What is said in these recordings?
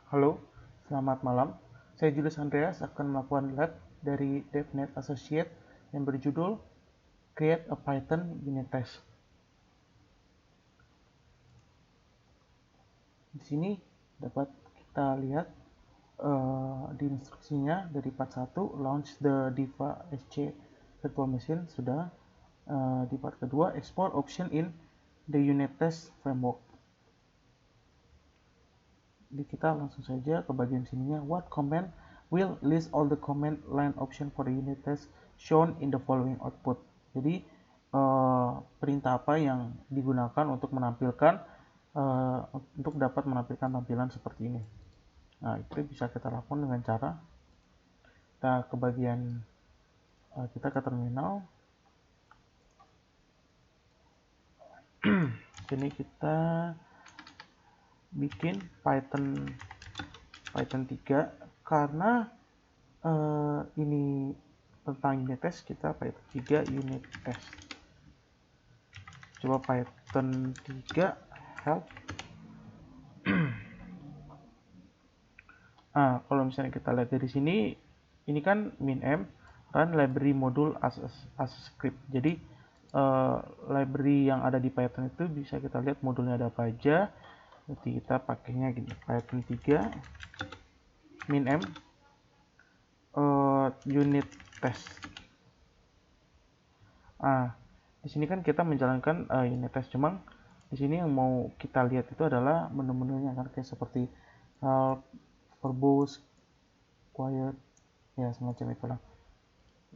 Halo, selamat malam. Saya Julius Andreas akan melakukan lab dari DevNet Associate yang berjudul Create a Python Unit Test. Di sini dapat kita lihat di instruksinya dari part 1, launch the Diva SC virtual machine sudah. Di part kedua, explore option in the unit test framework. Jadi kita langsung saja ke bagian sininya. What command will list all the command line option for the unit test shown in the following output. Jadi perintah apa yang digunakan untuk menampilkan untuk dapat menampilkan tampilan seperti ini. Nah, itu bisa kita lakukan dengan cara kita ke bagian kita ke terminal. Sini kita bikin Python 3 karena ini tentang unit test, kita Python 3 unit test. Coba Python 3 help. Kalau misalnya kita lihat dari sini, ini kan min-m run library module as script. Jadi library yang ada di Python itu bisa kita lihat modulnya ada apa aja. Jadi kita pakainya gini, Python 3 min-m unit test. Di sini kan kita menjalankan unit test, cuma di sini yang mau kita lihat itu adalah menu-menunya kan, kayak seperti help, verbose, quiet, ya semacam itulah.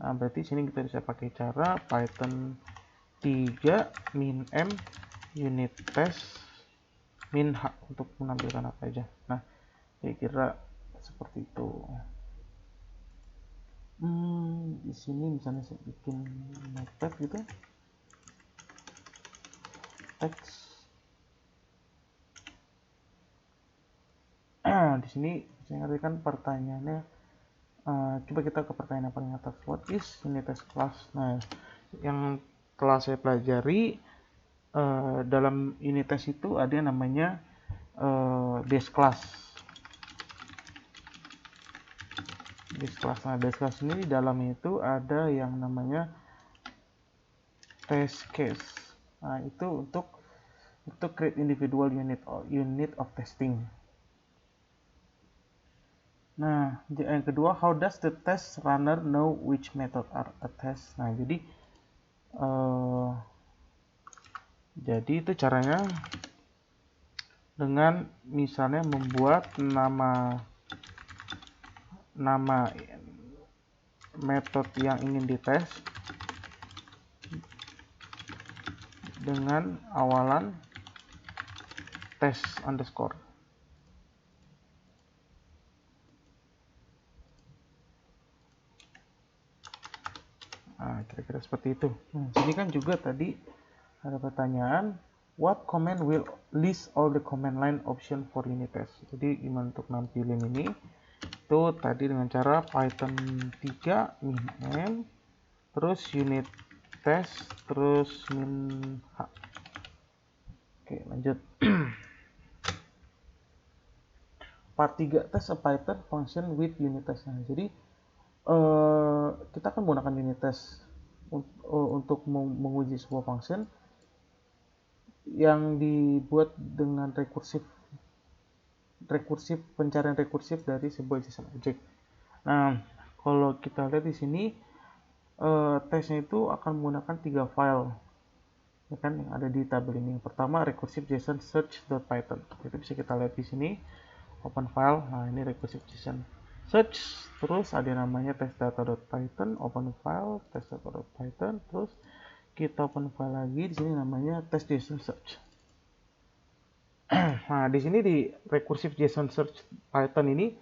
Nah, berarti sini kita bisa pakai cara Python 3 min-m unit test min h untuk menampilkan apa aja. Nah, kira-kira seperti itu. Di sini misalnya saya bikin notepad gitu, teks. Di sini saya ngertikan pertanyaannya. Coba kita ke pertanyaan paling atas. What is unit test class? Nah, yang telah saya pelajari dalam unit test itu ada yang namanya base class. Base class. Nah, base class ini di dalamnya itu ada yang namanya test case. Nah, itu untuk create individual unit of testing. Nah, yang kedua, how does the test runner know which method are a test? Nah, jadi itu caranya dengan misalnya membuat nama metode yang ingin dites dengan awalan test underscore. Nah, kira-kira seperti itu. Sini kan juga tadi ada pertanyaan, what command will list all the command line option for unit test. Jadi gimana untuk nampilin ini? Itu tadi dengan cara Python 3 min-m, terus unit test, terus min-h. Oke, lanjut. Part 3, test a Python function with unit test. Nah, jadi kita akan menggunakan unit test untuk menguji sebuah function yang dibuat dengan pencarian rekursif dari sebuah JSON object. Nah, kalau kita lihat di sini tesnya itu akan menggunakan 3 file, ya kan, yang ada di tabel ini. Yang pertama recursive JSON search.python. Itu bisa kita lihat di sini, open file. Nah, ini recursive JSON search, terus ada namanya testdata.python, open file testdata.python, terus kita open file lagi, di sini namanya test.json search. Nah, di sini di recursive JSON search Python ini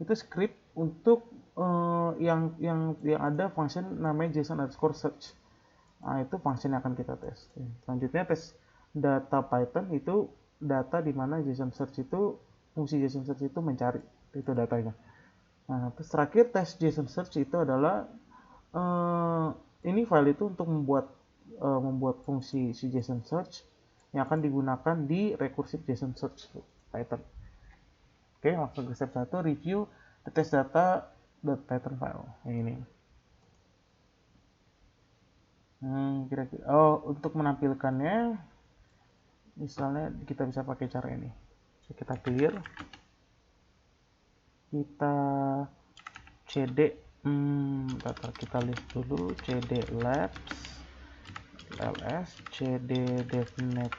itu script untuk yang ada function namanya JSON underscore search. Nah, itu function yang akan kita tes. Selanjutnya tes data Python itu data di mana JSON search itu, fungsi JSON search itu mencari itu datanya. Nah, terus terakhir tes JSON search itu adalah ini file itu untuk membuat fungsi si JSON search yang akan digunakan di recursive JSON search Python. Oke, langsung ke step 1, review the test data.python file. Yang ini. Kira-kira untuk menampilkannya misalnya kita bisa pakai cara ini. So, kita clear, kita cd kita list dulu cd labs ls cd devnet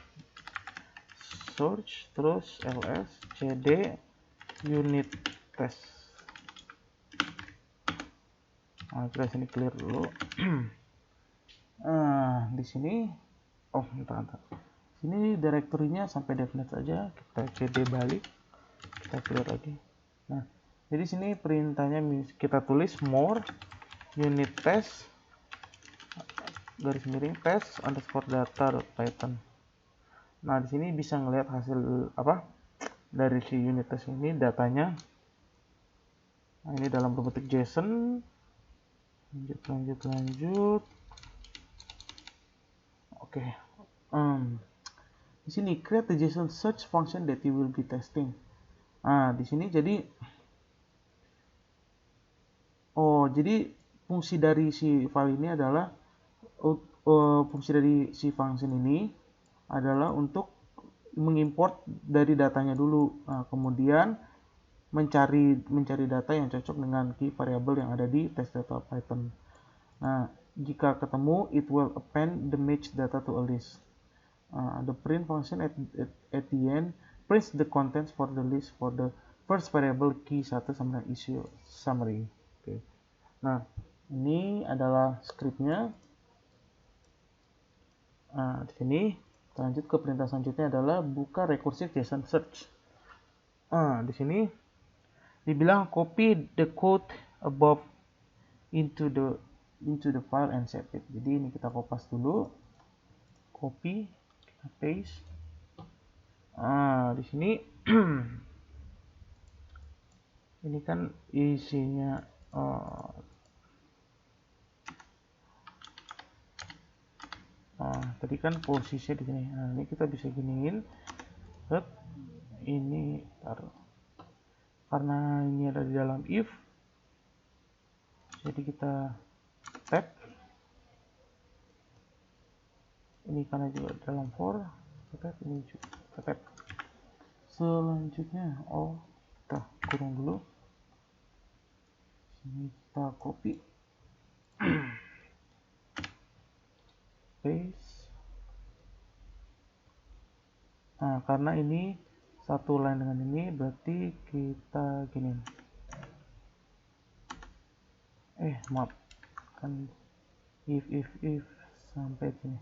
search, terus ls cd unit test. Nah, kita sini clear dulu. Di sini bentar. Sini direktorinya sampai devnet saja, kita cd balik, kita clear lagi. Nah, jadi sini perintahnya kita tulis more unit test garis miring test underscore data.python. Nah, di sini bisa ngelihat hasil apa dari si unit test ini, datanya. Nah, ini dalam bentuk JSON. Lanjut. Oke. Di sini create the JSON search function that you will be testing. Nah, di sini jadi fungsi dari si file ini adalah fungsi dari si function ini adalah untuk mengimport dari datanya dulu. Nah, kemudian mencari data yang cocok dengan key variable yang ada di test.python. Nah, jika ketemu, it will append the match data to a list. The print function at the end prints the contents for the list for the first variable key 1 sama issue summary. Oke. Nah, ini adalah scriptnya. Nah, di sini kita lanjut ke perintah selanjutnya adalah buka recursive JSON search. Di sini dibilang copy the code above into the file and save it. Jadi ini kita kopas dulu, copy, kita paste. Di sini ini kan isinya tadi kan posisinya di sini. Nah, ini kita bisa giniin. Ini karena ini ada di dalam if, jadi kita tab. Ini karena juga dalam for, kita tab, ini juga kita tab. Selanjutnya kita kurung dulu. Sini kita copy, paste. Nah, karena ini satu line dengan ini, berarti kita gini. Maaf, kan if sampai sini.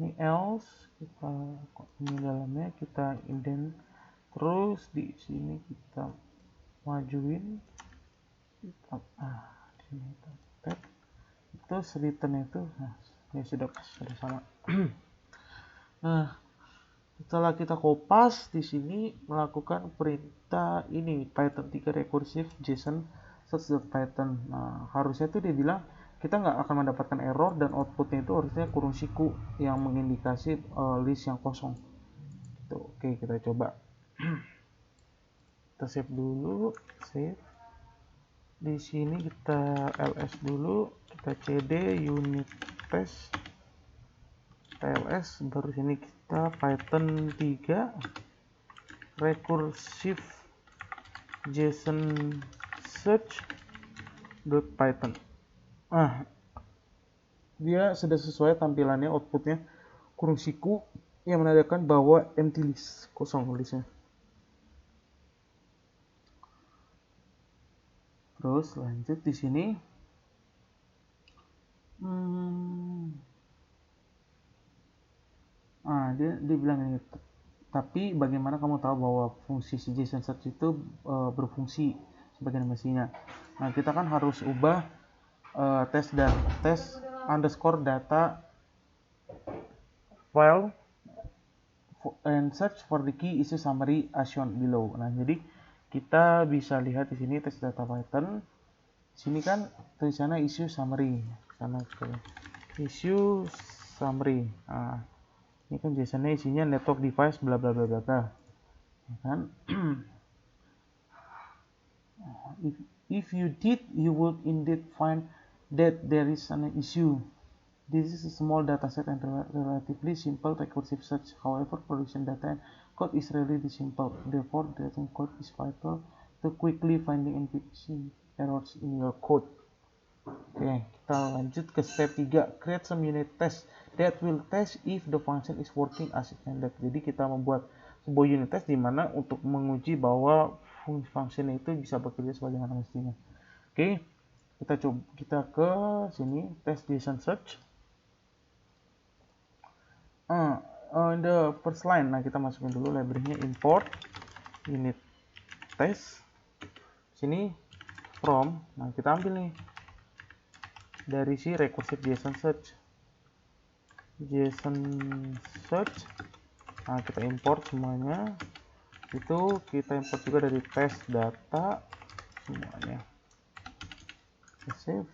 Ini else, kita ini dalamnya kita indent, terus di sini kita majuin, di sini kita tab, terus return itu, ini sudah sama. Nah, setelah kita kopas, di sini melakukan perintah ini Python 3 recursive JSON search.python. Nah, harusnya tuh dia bilang kita nggak akan mendapatkan error dan outputnya itu harusnya kurung siku yang mengindikasi list yang kosong. Oke, kita coba. Kita save dulu, save. Di sini kita ls dulu, kita cd unit test ls, baru sini kita python 3 recursive json search.python. Dia sudah sesuai tampilannya, outputnya kurung siku yang menandakan bahwa empty list, kosong listnya. Terus lanjut di sini. Dia bilang ini, tapi bagaimana kamu tahu bahwa fungsi JSON search itu berfungsi sebagai namanya? Nah, kita kan harus ubah test underscore data and search for the key issue summary as shown below. Nah, jadi kita bisa lihat di sini test data Python. Sini kan tulisannya issue summary. Sana issue summary. Nah, ini kan JSON-nya isinya network device bla bla bla bla bla. Ya kan? If you did, you would indeed find that there is an issue. This is a small dataset and relatively simple recursive search. However, production data and code is relatively simple. Therefore, data code is vital to quickly finding and fixing errors in your code. Oke, kita lanjut ke step 3. Create some unit test that will test if the function is working as intended. Jadi kita membuat sebuah unit test di mana untuk menguji bahwa function itu bisa bekerja sebagaimana mestinya. Oke, kita ke sini test JSON search. In the first line, nah kita masukin dulu library-nya import unit test. Sini from, nah kita ambil nih dari si recursive JSON search. Nah kita import semuanya. Itu kita import juga dari test data semuanya. Save.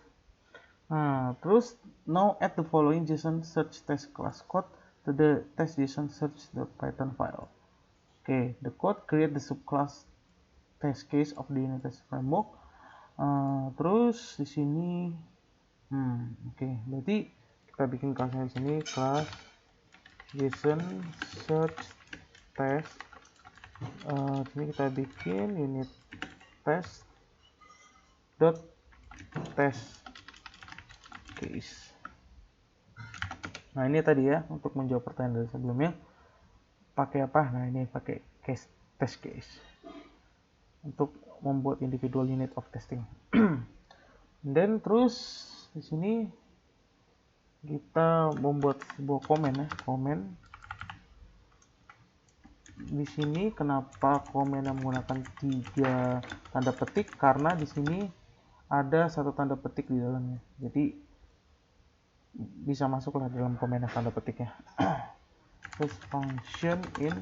Nah, terus now add the following JSON search test class code to the test JSON search.python file. Okay, the code create the subclass test case of the unit test framework. Terus di sini, oke, berarti kita bikin kelasnya di sini kelas JSON search test. Di sini kita bikin unit test dot test case. Nah ini tadi ya untuk menjawab pertanyaan dari sebelumnya pakai apa? Nah ini pakai test case untuk membuat individual unit of testing. Dan terus di sini kita membuat sebuah komen ya, komen. Di sini kenapa komen yang menggunakan 3 tanda petik? Karena di sini ada 1 tanda petik di dalamnya. Jadi bisa masuklah dalam komen yang tanda petiknya. Terus function in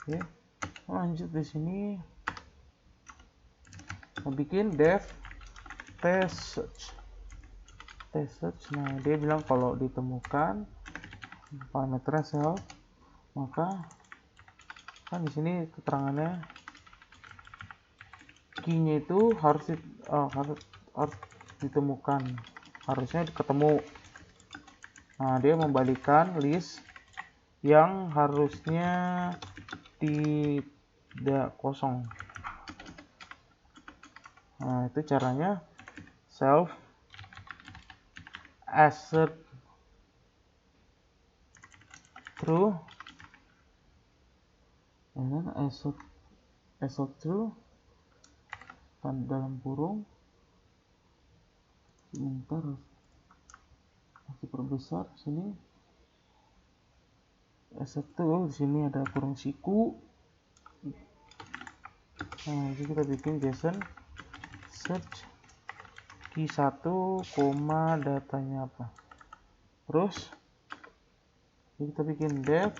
oke, lanjut di sini kita bikin dev test search. Nah dia bilang kalau ditemukan parameter self, maka kan di sini keterangannya key-nya itu harus ditemukan, harusnya ketemu. Nah dia membalikan list yang harusnya tidak kosong. Nah itu caranya self assert true and assert true dalam kurung, sebentar masih perbesar sini assert true, di sini ada kurung siku. Nah jadi kita bikin JSON search key 1, datanya apa, terus kita bikin dev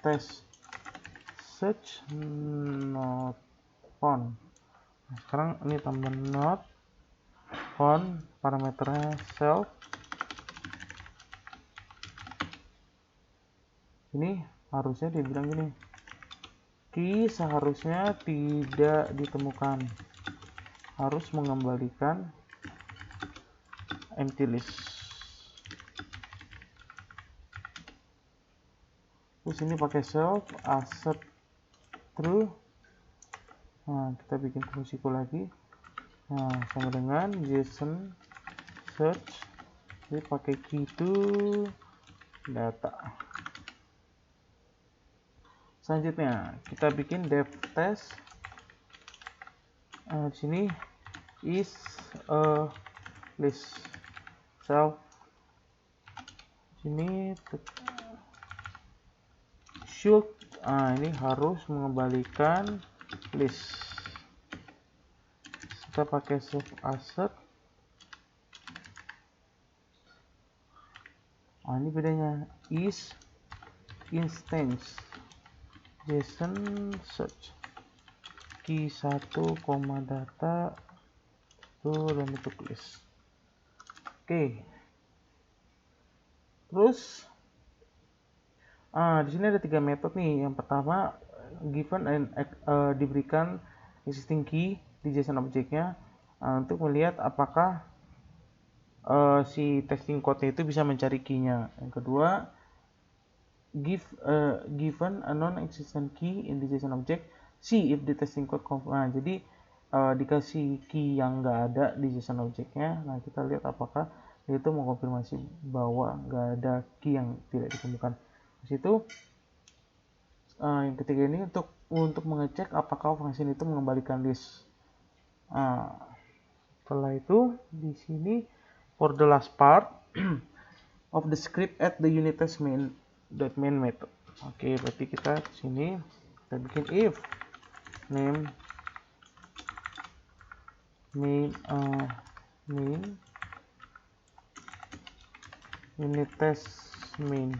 test search not found. Nah, sekarang ini tambah not found, parameternya self. Ini harusnya dibilang gini, key seharusnya tidak ditemukan, harus mengembalikan empty list. Terus ini pakai self assert true. Nah kita bikin fungsiku lagi. Nah sama dengan JSON search, jadi pakai key to data. Selanjutnya kita bikin dev test. Di sini is a list self. Sini should, ini harus mengembalikan list. kita pakai save assert. Ini bedanya, is instance JSON search key 1, data itu dalam bentuk list. Oke. Terus di sini ada 3 metode nih. Yang pertama, given and diberikan existing key di JSON objeknya untuk melihat apakah si testing code-nya itu bisa mencari key-nya. Yang kedua, given a non-existent key in the JSON object, see if the testing code jadi dikasih key yang nggak ada di JSON objeknya. Nah, kita lihat apakah itu mengkonfirmasi bahwa nggak ada key yang tidak ditemukan. Di situ yang ketiga ini untuk mengecek apakah function itu mengembalikan list. Setelah itu di sini for the last part of the script at the unit test main method. Oke, berarti kita di sini kita bikin if name main unit test main.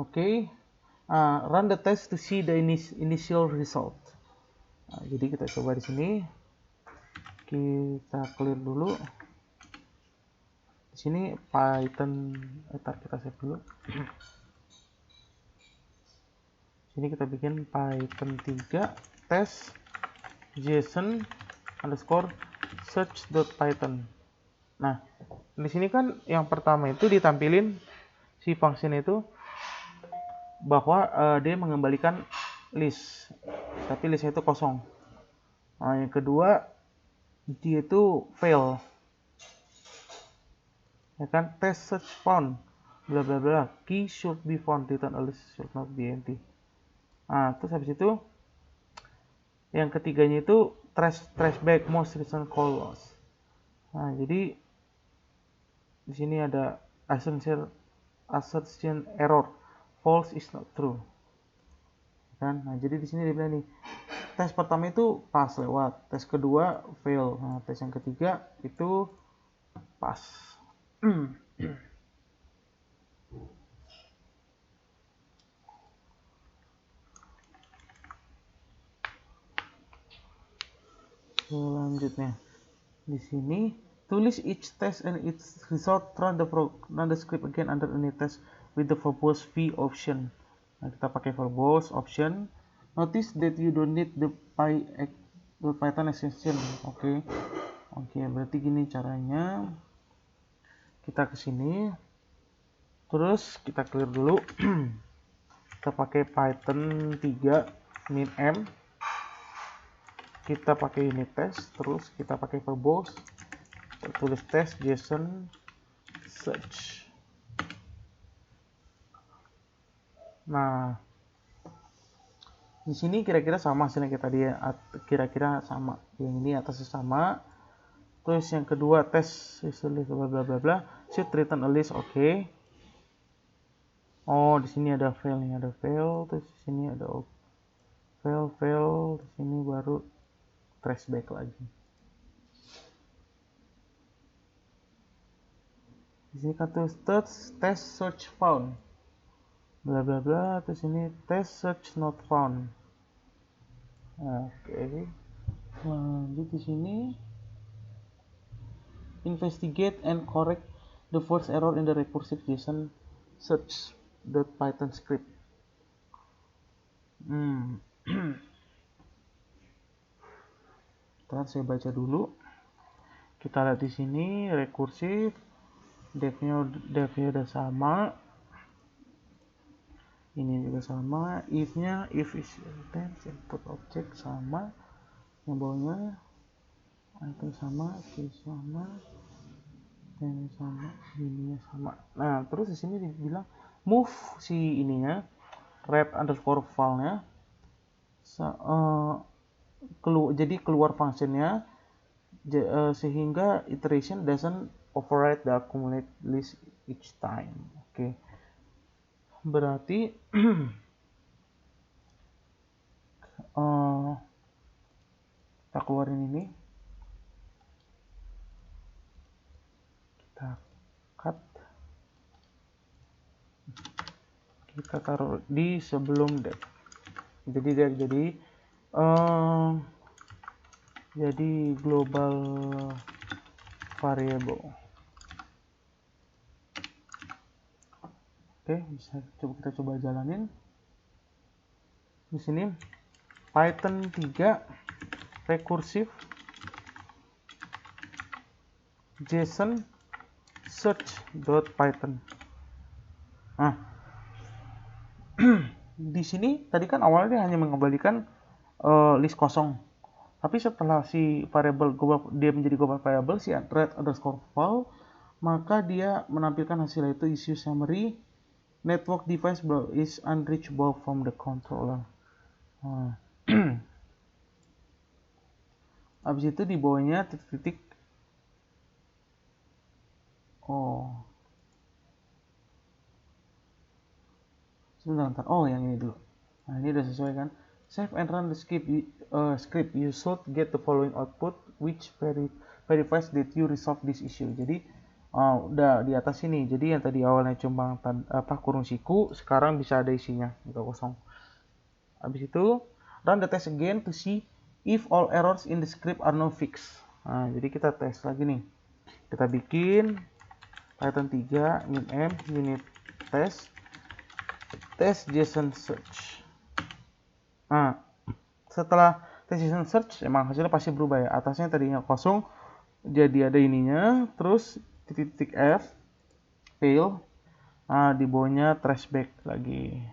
Oke, run the test to see the initial result. Jadi kita coba di sini, kita clear dulu. Di sini Python, kita save dulu. Sini kita bikin Python 3 test JSON underscore search.python. Nah, di sini kan yang pertama itu ditampilin si function itu bahwa dia mengembalikan list, tapi listnya itu kosong. Nah, yang kedua dia itu fail, ya kan, test search found bla bla bla, key should be found, return a list should not be empty. Nah, terus habis itu yang ketiganya itu trace back most recent call loss. Nah, jadi di sini ada assertion error, false is not true, kan. Nah, jadi di sini dia bilang nih, tes pertama itu pas lewat, tes kedua fail, nah tes yang ketiga itu pas. Selanjutnya di sini tulis each test and its result, run the script again under any test with the verbose v option. Nah, kita pakai verbose option. Notice that you don't need the Python extension. Oke, berarti gini caranya. Kita ke sini, terus kita clear dulu. Kita pakai Python 3 min m. Kita pakai unit test, terus kita pakai verbose, tulis test JSON search. Nah, di sini kira-kira sama hasilnya kayak tadi ya, kira-kira sama. Yang ini atasnya sama. Terus yang kedua tes bla bla bla bla, should return a list. Oke. Oh, di sini ada fail nih, ada fail. Terus di sini ada fail. Di sini baru trace back lagi. Di sini kan tulis test search found bla bla bla, terus ini test search not found. Oke. Lanjut di sini investigate and correct the first error in the recursive JSON search.python script. Ntar saya baca dulu. Kita lihat di sini recursive, devnya udah sama, ini juga sama, if-nya if is intent, input object sama, yang bawahnya item sama, key sama, dan sama, ininya sama. Nah, terus di sini dibilang move si ininya red underscore file-nya jadi keluar functionnya sehingga iteration doesn't override the accumulate list each time. Oke. Berarti keluarin ini, kita cut, kita taruh di sebelum def. Jadi global variable. Oke, bisa kita coba jalanin. Di sini Python 3 recursive JSON search.python. Nah, di sini tadi kan awalnya dia hanya mengembalikan list kosong. Tapi setelah si variable dia menjadi global variable si red_file, maka dia menampilkan hasil itu issue summary, network device is unreachable from the controller. Nah. Habis itu di bawahnya titik-titik. Sebentar. Yang ini dulu. Nah, ini udah sesuai kan? Save and run the script. You should get the following output which verifies that you resolve this issue. Jadi udah di atas ini. Jadi yang tadi awalnya cuma kurung siku, sekarang bisa ada isinya, nggak kosong. Habis itu run the test again to see if all errors in the script are now fixed. Nah, jadi kita tes lagi nih. Kita bikin Python 3 min_m unit test JSON search. Nah, setelah tes JSON search emang hasilnya pasti berubah ya. Atasnya tadinya kosong jadi ada ininya, terus titik F fail. Nah, di bawahnya trashback lagi.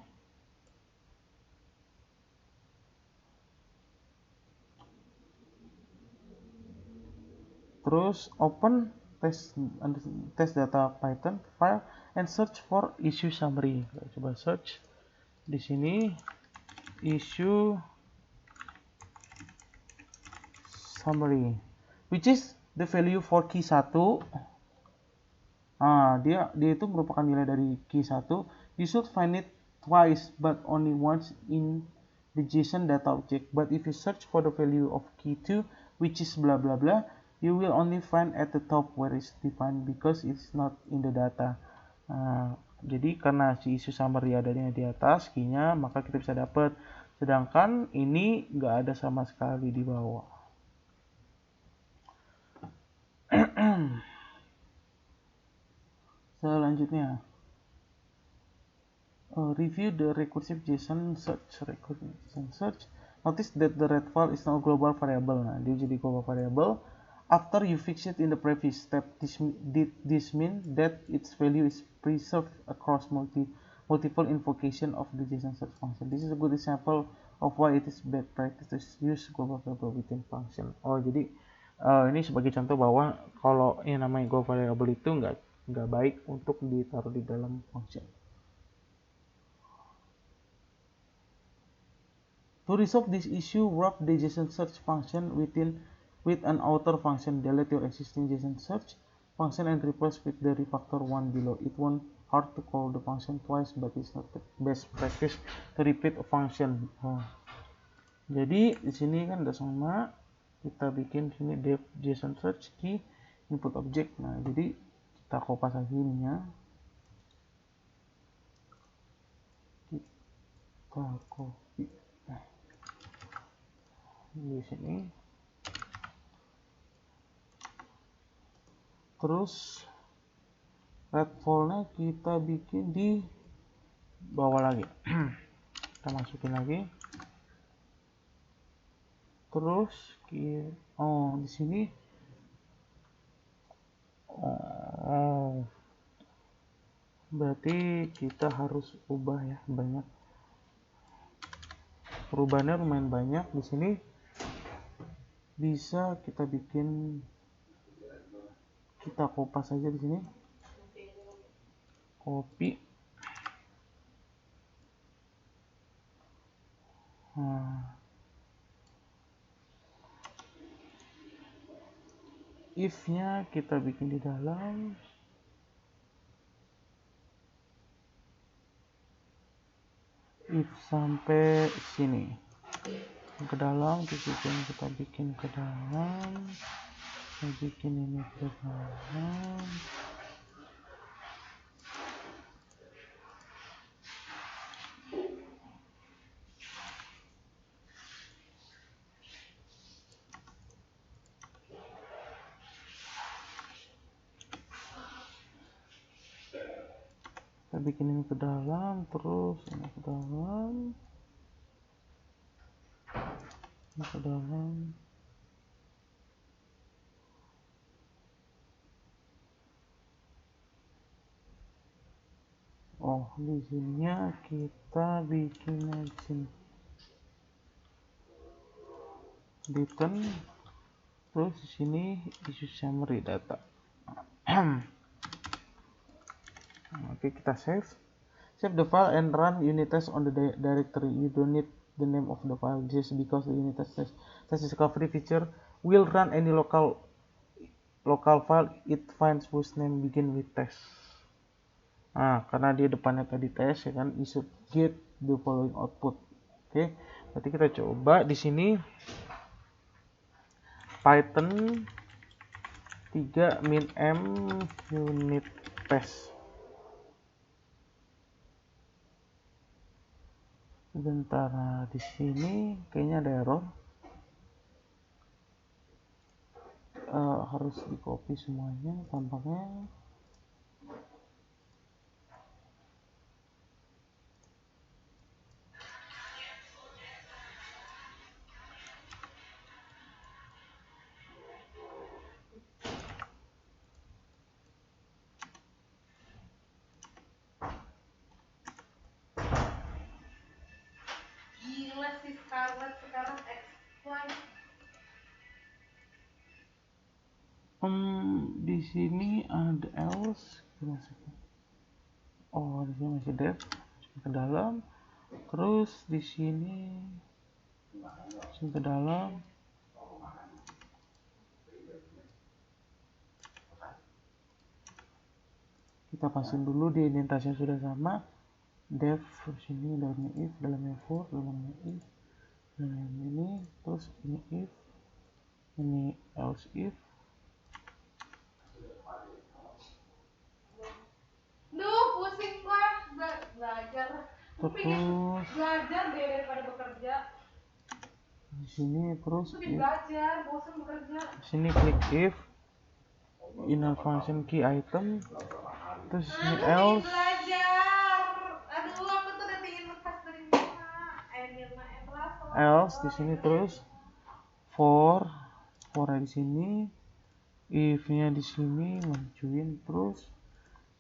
Terus open test data Python file and search for issue summary. Coba search di sini issue summary, which is the value for key 1. Dia itu merupakan nilai dari key 1. You should find it twice but only once in the JSON data object. But if you search for the value of key 2, which is blah blah blah, you will only find at the top where it's defined because it's not in the data. Jadi karena si issue summary adanya di atas key-nya, maka kita bisa dapat. Sedangkan ini nggak ada sama sekali di bawah. Selanjutnya, review the recursive JSON search. Notice that the red file is now global variable. Nah, dia jadi global variable. After you fix it in the previous step, this means that its value is preserved across multiple invocation of the JSON search function. This is a good example of why it is bad practice to use global variable within function. Jadi ini sebagai contoh bahwa kalau yang namanya global variable itu nggak baik untuk ditaruh di dalam function. To resolve this issue, wrap the JSON search function with an outer function. Delete your existing JSON search function and replace with the refactor one below. It won't hard to call the function twice, but it's not the best practice to repeat a function. Jadi di sini kan udah sama, kita bikin sini def JSON search key input object. Nah, jadi kita kopas lagi ininya. Kita copy di sini. Terus red file-nya kita bikin di bawah lagi. Kita masukin lagi. Terus di sini berarti kita harus ubah ya, banyak perubahannya, lumayan banyak. Di sini bisa kita bikin, kita kopas aja di sini, copy. If-nya kita bikin di dalam if sampai sini. ke dalam, kita bikin ke dalam, kita bikin ini ke dalam. Kita bikin ini ke dalam, terus ini ke dalam, ini ke dalam. Oh, di sininya kita bikin aja return, terus di sini issue summary data. Oke, kita save the file and run unit test on the directory. You don't need the name of the file just because the unit test discovery feature will run any local file it finds whose name begin with test. Nah, karena dia depannya tadi tes ya kan, you should get the following output. Oke, berarti kita coba di sini Python 3 min m unit test. Sebentar, di sini kayaknya ada error. Harus di copy semuanya tampaknya. Gila sih Scarlett sekarang exploit. Di sini ada else. Oh, di sini masih def. Ke dalam. Terus di sini ke dalam. Kita pasin dulu di indentasinya sudah sama. Def sini dalamnya if, dalamnya for, dalamnya if, dalamnya ini, terus ini if, ini else if. Duh, pusing gua belajar. Terus Belajar deh daripada bekerja. di sini terus if. Belajar, bosan bekerja. Di sini klik if, inner function key item, terus ini else. Belajar. Aduh, aku tuh udah pingin lepas dari Mirna. Else di sini terus for di sini, if-nya di sini majuin, terus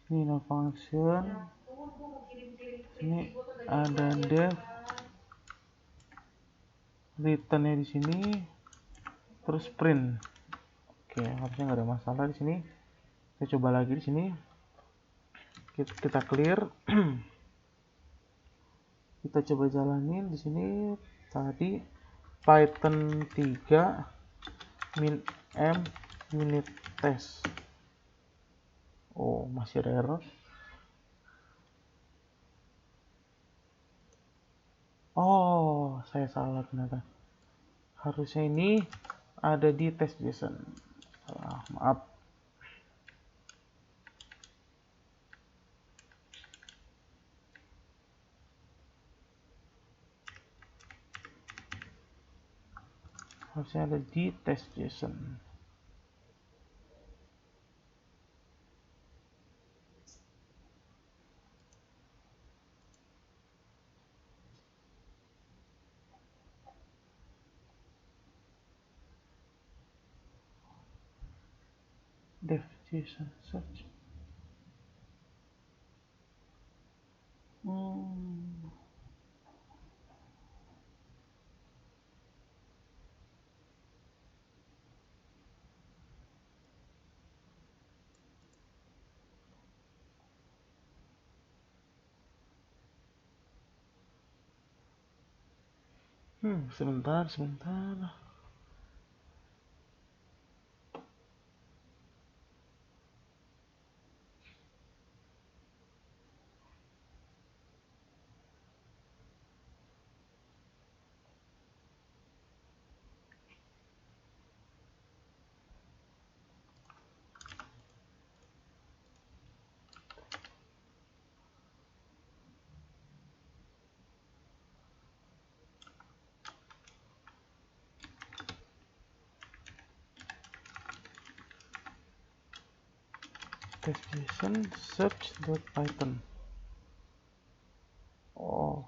ini inner function. Ini ada def, return-nya di sini, terus print. Oke, harusnya nggak ada masalah di sini. Kita coba lagi di sini. Kita clear. Kita coba jalanin di sini tadi Python 3 min m unit test. Oh, masih ada error. Oh, saya salah ternyata. Harusnya ini ada di test JSON. Maaf. Harusnya ada di test JSON. Dev JSON search. Sebentar. test.json search.python. Oh,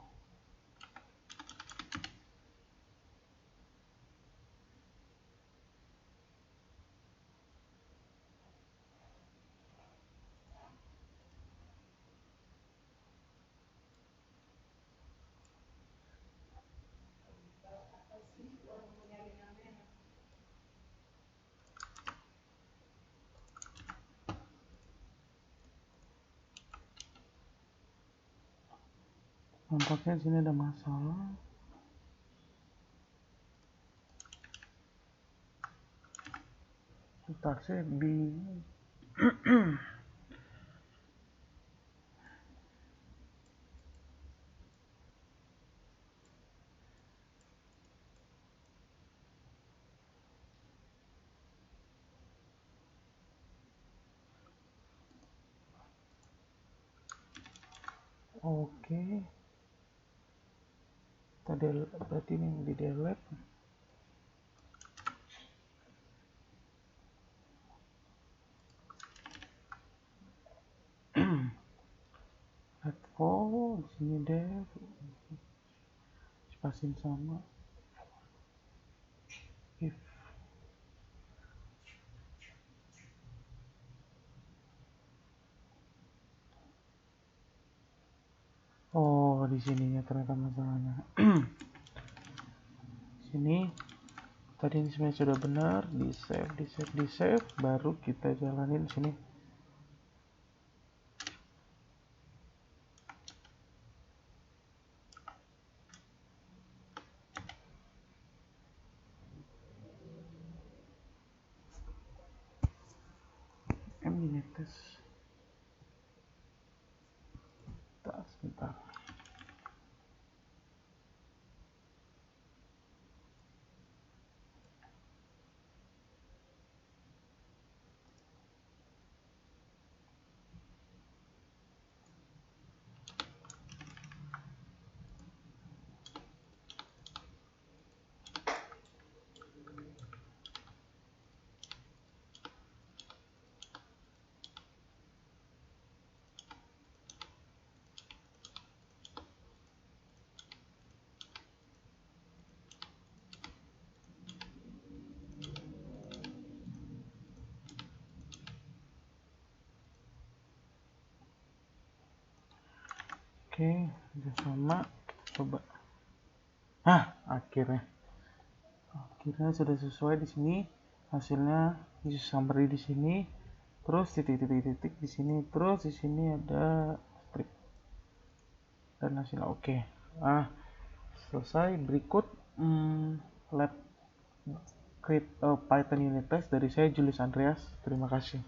nampaknya sini ada masalah. Bentar, saya bingung. Oke, tadi berarti ini yang di delete. Oh, di sini dev, spasin sama if. Oh, di sininya ternyata masalahnya. Sini tadi ini sebenarnya sudah benar, di save, baru kita jalanin sini. Ini tes. Sebentar. Oke, udah sama. Coba. Akhirnya sudah sesuai di sini. Hasilnya user summary di sini. Terus titik-titik di sini. Terus di sini ada strip dan hasilnya oke. Selesai. Berikut lab create Python unit test dari saya Julius Andreas. Terima kasih.